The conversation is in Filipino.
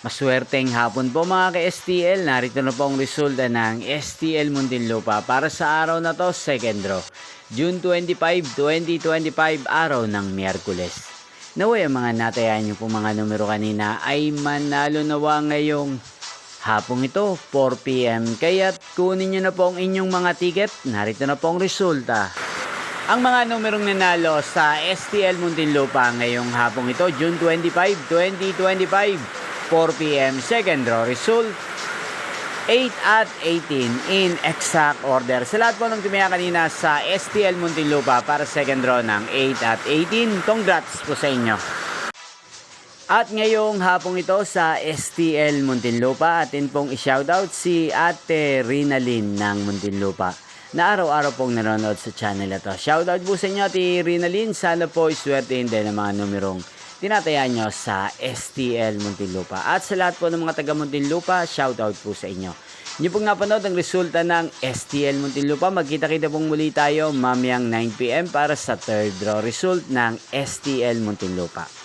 Maswerteng hapon po mga ka-STL. Narito na po ang resulta ng STL Muntinlupa para sa araw na to, second draw. June 25, 2025, araw ng Miyerkules. Naway ang mga natayan nyo po mga numero kanina ay manalo nawa ngayong hapong ito, 4 PM. Kaya't kunin nyo na po ang inyong mga ticket. Narito na po ang resulta. Ang mga numerong nanalo sa STL Muntinlupa ngayong hapong ito, June 25, 2025, 4 PM, second draw result, 8 at 18 in exact order. Sa lahat po ng tumaya kanina sa STL Muntinlupa para second draw ng 8 at 18, congrats po sa inyo. At ngayong hapong ito sa STL Muntinlupa, atin pong i-shoutout si Ate Rinalyn ng Muntinlupa na araw-araw pong nanonood sa channel na to. Shoutout po sa inyo, Ate Rinalyn. Sana po iswertein din ang mga numerong tinatayaan nyo sa STL Muntinlupa. At sa lahat po ng mga taga Muntinlupa, shoutout po sa inyo. Nyo pong napanood ang resulta ng STL Muntinlupa. Magkita-kita pong muli tayo mamayang 9 PM para sa third draw result ng STL Muntinlupa.